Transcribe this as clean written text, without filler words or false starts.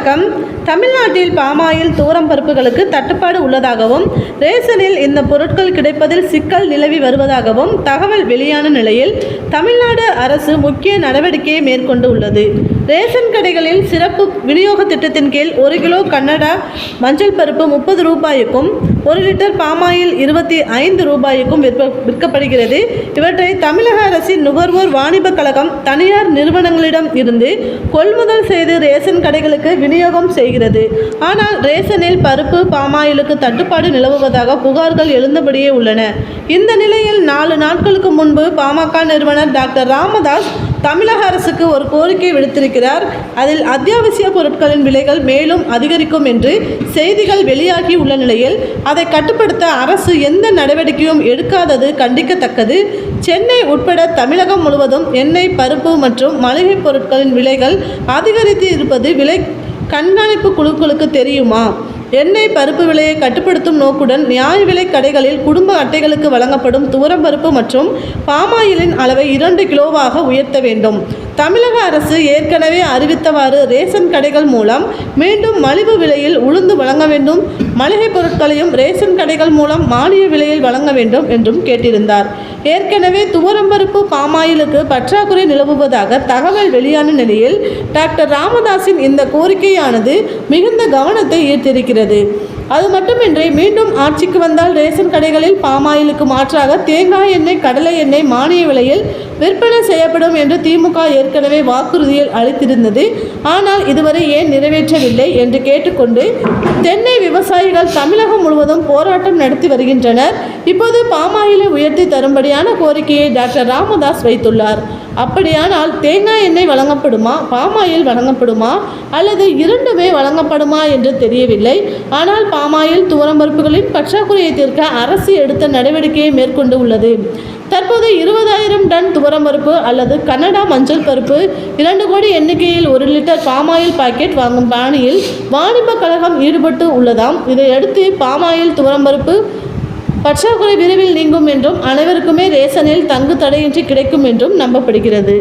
வணக்கம். தமிழ்நாட்டில் பாமாயில் தூரம் பருப்புகளுக்கு தட்டுப்பாடு உள்ளதாகவும் ரேஷனில் இந்த பொருட்கள் கிடைப்பதில் சிக்கல் நிலவி வருவதாகவும் தகவல் வெளியான நிலையில் தமிழ்நாடு அரசு முக்கிய நடவடிக்கையை மேற்கொண்டு உள்ளது. ரேஷன் கடைகளில் சிறப்பு விநியோக திட்டத்தின் கீழ் 1 கிலோ கன்னடா மஞ்சள் பருப்பு 30 ரூபாய்க்கும் 1 லிட்டர் பாமாயில் 25 ரூபாய்க்கும் விற்கப்படுகிறது. இவற்றை தமிழக அரசின் நுகர்வோர் வாணிப கழகம் தனியார் நிறுவனங்களிடம் இருந்து கொள்முதல் செய்து ரேஷன் கடைகளுக்கு விநியோகம் செய்கிறது. ஆனால் ரேஷனில் பருப்பு பாமாயிலுக்கு தட்டுப்பாடு நிலவுவதாக புகார்கள் எழுந்தபடியே உள்ளன. இந்த நிலையில் 4 நாட்களுக்கு முன்பு பாமக நிறுவனர் டாக்டர் ராமதாஸ் தமிழக அரசுக்கு ஒரு கோரிக்கை விடுத்திருக்கிறார். அதில் அத்தியாவசிய பொருட்களின் விலைகள் மேலும் அதிகரிக்கும் என்று செய்திகள் வெளியாகி உள்ள நிலையில் அதை கட்டுப்படுத்த அரசு எந்த நடவடிக்கையும் எடுக்காதது கண்டிக்கத்தக்கது. சென்னை உட்பட தமிழகம் முழுவதும் எண்ணெய், பருப்பு மற்றும் மளிகை பொருட்களின் விலைகள் அதிகரித்து இருப்பது விலை கண்காணிப்பு குழுக்களுக்கு தெரியுமா? எண்ணெய், பருப்பு விலையை கட்டுப்படுத்தும் நோக்குடன் நியாய விலை கடைகளில் குடும்ப அட்டைகளுக்கு வழங்கப்படும் துவரம் பருப்பு மற்றும் பாமாயிலின் அளவை 2 கிலோவாக உயர்த்த வேண்டும். தமிழக அரசு ஏற்கனவே அறிவித்தவாறு ரேஷன் கடைகள் மூலம் மீண்டும் மலிவு விலையில் உளுந்து வழங்க வேண்டும். மளிகை பொருட்களையும் ரேஷன் கடைகள் மூலம் மானிய விலையில் வழங்க வேண்டும் என்றும் கேட்டிருந்தார். ஏற்கனவே துவரம் பருப்பு, பாமாயிலுக்கு பற்றாக்குறை நிலவுவதாக தகவல் வெளியான நிலையில் டாக்டர் ராமதாஸின் இந்த கோரிக்கையானது மிகுந்த கவனத்தை ஈர்த்திருக்கிறது. அது மட்டுமின்றி மீண்டும் ஆட்சிக்கு வந்தால் ரேஷன் கடைகளில் பாமாயிலுக்கு மாற்றாக தேங்காய் எண்ணெய், கடலை எண்ணெய் மானிய விலையில் விற்பனை செய்யப்படும் என்று திமுக ஏற்கனவே வாக்குறுதியில் அளித்திருந்தது. ஆனால் இதுவரை ஏன் நிறைவேற்றவில்லை என்று கேட்டுக்கொண்டு தென்னை விவசாயிகள் தமிழகம் முழுவதும் போராட்டம் நடத்தி வருகின்றனர். இப்போது பாமாயிலை உயர்த்தி தரும்படியான கோரிக்கையை டாக்டர் ராமதாஸ் வைத்துள்ளார். அப்படியானால் தேங்காய் எண்ணெய் வழங்கப்படுமா, பாமாயில் வழங்கப்படுமா அல்லது இரண்டுமே வழங்கப்படுமா என்று தெரியவில்லை. ஆனால் பாமாயில் துவரம் பருப்புகளின் பற்றாக்குறையை தீர்க்க அரசு எடுத்த நடவடிக்கையை மேற்கொண்டு உள்ளது. தற்போது 20,000 டன் துவரம் பருப்பு அல்லது கன்னடா மஞ்சள் பருப்பு 2 கோடி எண்ணிக்கையில் 1 லிட்டர் பாமாயில் பாக்கெட் வாங்கும் பாணியில் வாணிப கழகம் ஈடுபட்டு உள்ளதாம். இதையடுத்து பாமாயில் துவரம் பருப்பு பற்றாக்குறை விரைவில் நீங்கும் என்றும் அனைவருக்குமே ரேஷனில் தங்கு தடையின்றி கிடைக்கும் என்றும் நம்பப்படுகிறது.